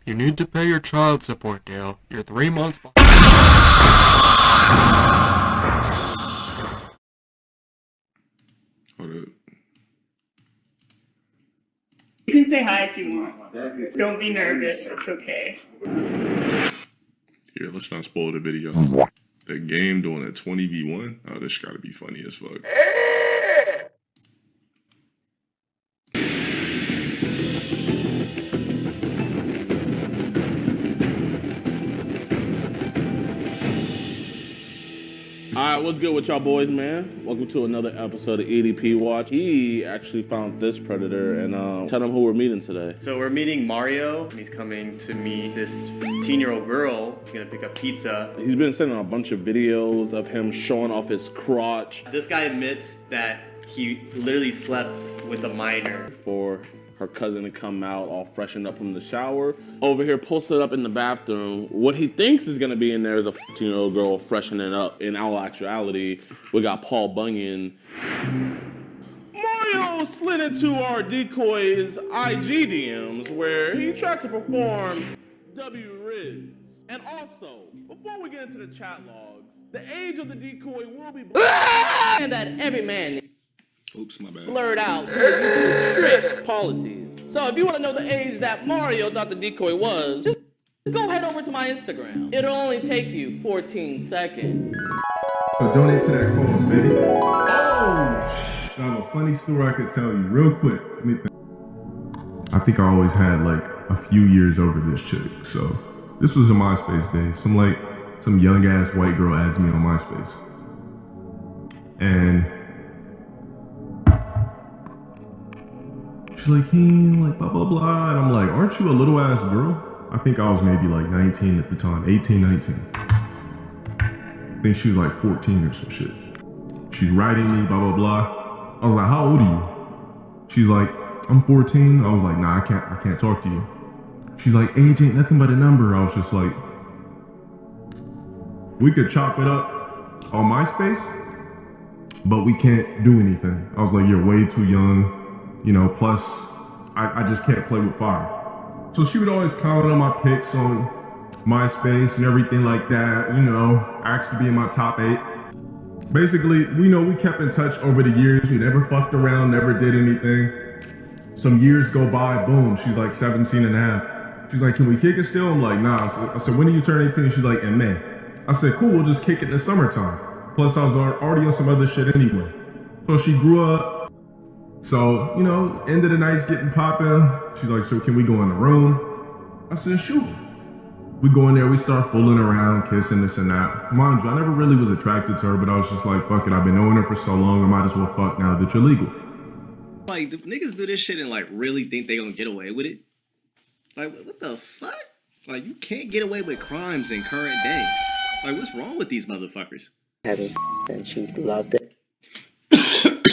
You need to pay your child support, Dale. You're 3 months behind. Hold up. You can say hi if you want. Don't be nervous. It's okay. Here, let's not spoil the video. The game doing a 20v1? Oh, this gotta be funny as fuck. Alright, what's good with y'all boys, man? Welcome to another episode of EDP Watch. He actually found this predator, and tell them who we're meeting today. So we're meeting Mario. He's coming to meet this 15-year-old girl. He's gonna pick up pizza. He's been sending a bunch of videos of him showing off his crotch This guy admits that he literally slept with a minor. for her cousin to come out all freshened up from the shower. Over here, posted up in the bathroom. What he thinks is gonna be in there is a 15-year-old girl freshening up. In all actuality, we got Paul Bunyan. Mario slid into our decoy's IG DMs where he tried to perform W-Riz. And also, before we get into the chat logs, the age of the decoy will be and that every man Oops, my bad. blurred out due to YouTube's strict policies. So if you want to know the age that Mario thought the decoy was, just go head over to my Instagram. It'll only take you 14 seconds. So donate to that cause, baby. Oh, I have a funny story I could tell you real quick. Let me think. I think I always had like a few years over this chick. So this was in MySpace days. Some young ass white girl adds me on MySpace. And she's like, hey, like blah, blah, blah. And I'm like, aren't you a little ass girl? I think I was maybe like 19 at the time, 18, 19. I think she was like 14 or some shit. She's writing me, blah, blah, blah. I was like, how old are you? She's like, I'm 14. I was like, nah, I can't talk to you. She's like, age ain't nothing but a number. I was just like, we could chop it up on MySpace, but we can't do anything. I was like, you're way too young, you know, plus I just can't play with fire. So she would always comment on my pics on MySpace and everything like that, you know, asked to be in my top 8. Basically, we kept in touch over the years. We never fucked around, never did anything. Some years go by, boom, she's like 17 and a half. She's like, can we kick it still? I'm like, nah. I said, when do you turn 18? She's like, in May. I said, cool, we'll just kick it in the summertime. Plus, I was already on some other shit anyway. So she grew up. So, you know, end of the night's getting poppin'. She's like, so can we go in the room? I said, shoot. We go in there, we start fooling around, kissing, this and that. Mind you, I never really was attracted to her, but I was just like, fuck it, I've been knowing her for so long, I might as well fuck now that you're legal. Like, the niggas do this shit and, like, really think they gonna get away with it? Like, what the fuck? Like, you can't get away with crimes in current day. Like, what's wrong with these motherfuckers? Having and she loved it.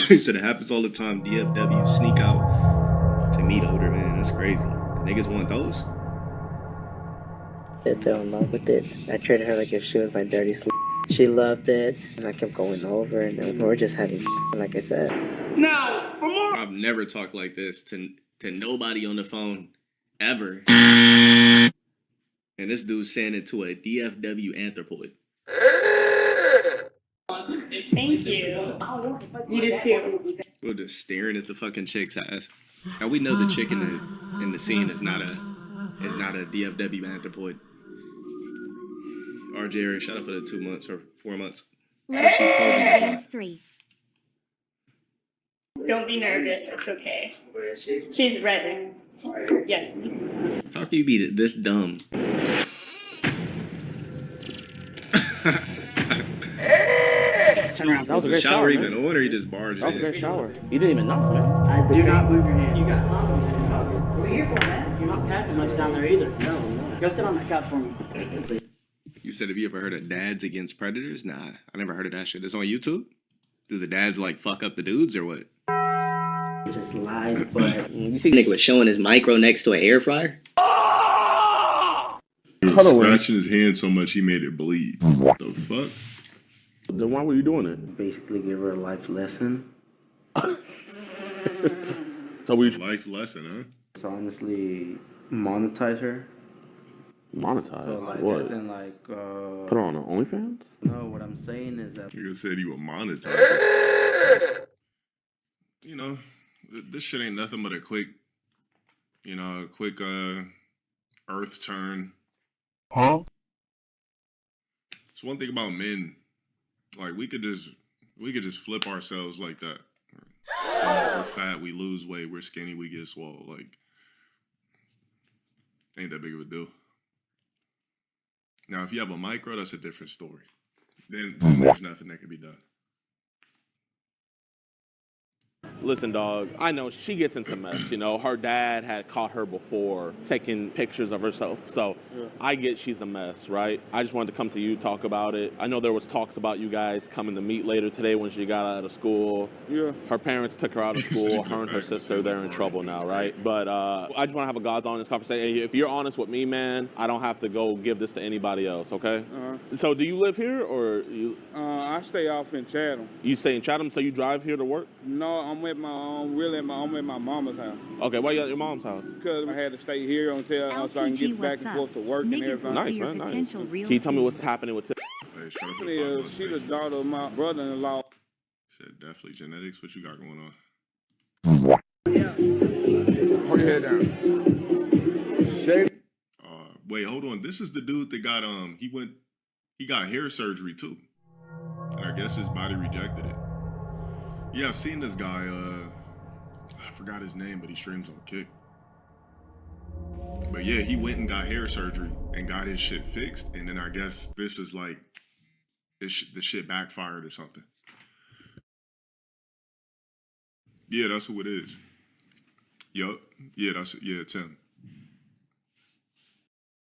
He said it happens all the time. DFW sneak out to meet older man. That's crazy. Niggas want those? They fell in love with it. I treated her like if she was my dirty sleep. She loved it, and I kept going over, and then we were just having like I said. Now, for more. I've never talked like this to nobody on the phone ever. And this dude's saying it to a DFW anthropoid. Thank you. You did too. We're just staring at the fucking chick's ass. Now we know the chick in the scene is not a DFW anthropoid. RJ, Jerry, shut up for the 2 months or 4 months. Don't be nervous. It's okay. She's ready. Yes. How can you be this dumb? Turn around. That was a Was the great shower shower, even man. on, or he just barged That was a in? great shower. You didn't even knock, man. Do not move your hand. You got confidence. We're here for that. You're not packing much down there either. No, I'm not. Go sit on that couch for me. You said, have you ever heard of dads against predators? Nah, I never heard of that shit. It's on YouTube? Do the dads like fuck up the dudes or what? Just lies, but You see, Nigga was showing his micro next to an air fryer? He was scratching his hand so much he made it bleed. What the fuck? Then why were you doing it? basically give her a life lesson. So we Life lesson, huh? So honestly, monetize her Monetize? So like, What? as in like, Put on OnlyFans? no, what I'm saying is that Nigga said he would monetize it. You know, this shit ain't nothing but a quick earth turn. Huh? It's one thing about men, like we could just flip ourselves like that. We're fat, we lose weight. We're skinny, we get swole. Like, ain't that big of a deal. Now, if you have a micro, that's a different story. Then there's nothing that can be done. Listen, dog, I know she gets into mess. You know, her dad had caught her before taking pictures of herself. So I get she's a mess, right? I just wanted to come to you, talk about it. I know there was talks about you guys coming to meet later today when she got out of school. Yeah. Her parents took her out of school. Her and her sister, they're in trouble now, right? But I just want to have a God's honest conversation. If you're honest with me, man, I don't have to go give this to anybody else, okay? So do you live here or you? I stay off in Chatham. You stay in Chatham, so you drive here to work? No, I'm at my mama's house. Okay, why you at your mom's house? Because I had to stay here until so I can get back and forth to work and everything. Nice, man, nice. Can you tell me what's happening with Hey, shut up. She's the daughter of my brother-in-law. Said definitely genetics. What you got going on? Hold your head down. Shave. Wait, hold on. This is the dude that got he got hair surgery too, and I guess his body rejected it. Yeah, I seen this guy. I forgot his name, but he streams on Kick. But yeah, he went and got hair surgery and got his shit fixed, and then I guess this is like the shit backfired or something. Yeah, that's who it is. Yup. Yeah, it's him.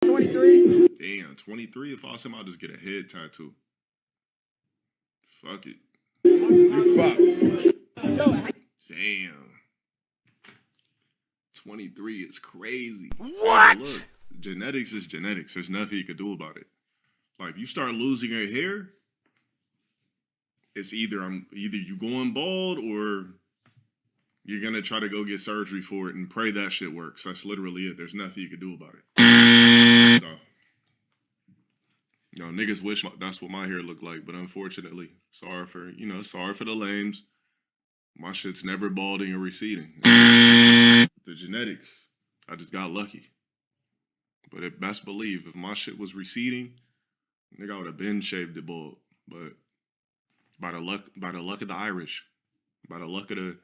23. Damn, 23. If I was him, I'll just get a head tattoo. Fuck it. You fucked. Damn. 23 is crazy. What? Look, genetics is genetics. There's nothing you can do about it. Like, if you start losing your hair, it's either you going bald or you're gonna try to go get surgery for it and pray that shit works. That's literally it. There's nothing you can do about it. So, you know, niggas wish that's what my hair looked like, but unfortunately, sorry for the lames. My shit's never balding or receding. The genetics. I just got lucky. But best believe, if my shit was receding, nigga, I would have been shaved it bald. But by the luck of the Irish, by the luck of the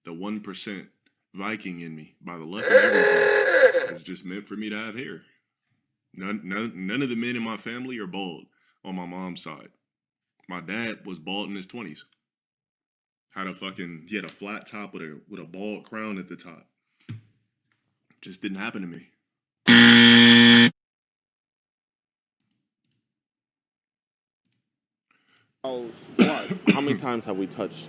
1% Viking in me, by the luck of everything, it's just meant for me to have hair. None of the men in my family are bald on my mom's side. My dad was bald in his 20s. He had a flat top with a bald crown at the top. Just didn't happen to me. How many times have we touched?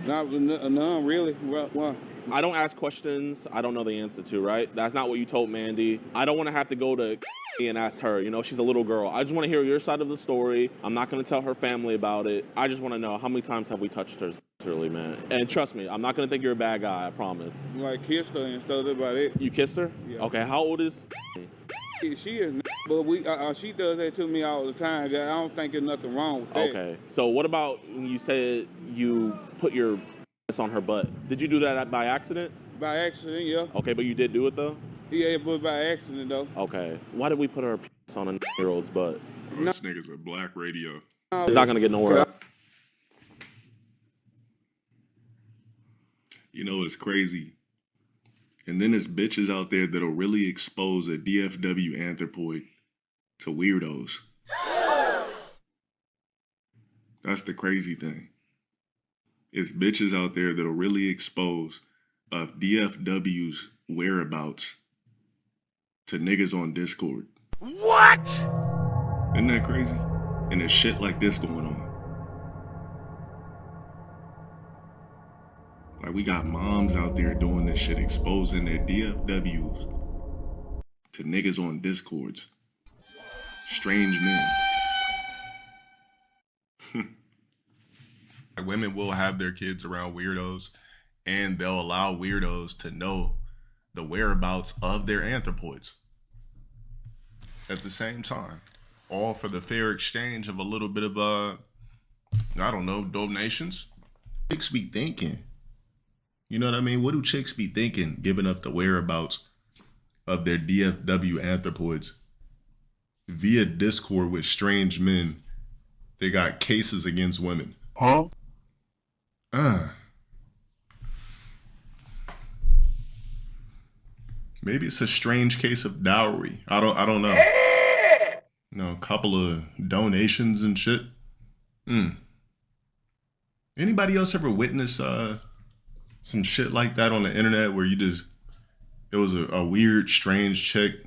None really. Well, I don't ask questions I don't know the answer to, right? That's not what you told Mandy. I don't want to have to go to and ask her. You know, she's a little girl. I just want to hear your side of the story. I'm not going to tell her family about it. I just want to know, how many times have we touched her, really, man? And trust me, I'm not going to think you're a bad guy, I promise. like kissed her and stuff. That's about it. You kissed her? Yeah. Okay, how old is? She is, but she does that to me all the time. I don't think there's nothing wrong with that. Okay, so what about when you said you put your on her butt? Did you do that by accident? By accident, yeah. Okay, but you did do it though? Yeah, but by accident though. Okay, why did we put her on a 9-year-old's butt? Oh, this nigga's with black radio. It's not gonna get nowhere. You know, it's crazy. And then there's bitches out there that'll really expose a DFW anthropoid to weirdos. That's the crazy thing. It's bitches out there that'll really expose a DFW's whereabouts to niggas on Discord. What? Isn't that crazy? And there's shit like this going on. Like, we got moms out there doing this shit, exposing their DFWs to niggas on Discords. Strange men. Like, women will have their kids around weirdos, and they'll allow weirdos to know the whereabouts of their anthropoids. at the same time, all for the fair exchange of a little bit of I don't know, donations. Chicks be thinking, you know what I mean? What do chicks be thinking, giving up the whereabouts of their DFW anthropoids via Discord with strange men? They got cases against women. Huh? Maybe it's a strange case of dowry. I don't know. You know, a couple of donations and shit. Anybody else ever witness some shit like that on the internet where it was a weird, strange chick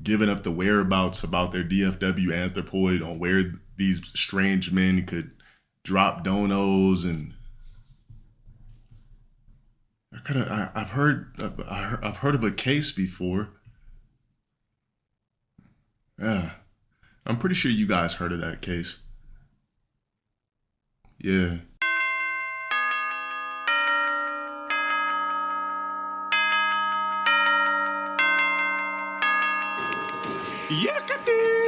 giving up the whereabouts about their DFW anthropoid on where these strange men could drop donos, and I've heard of a case before. Yeah, I'm pretty sure you guys heard of that case. Yeah. Yakati!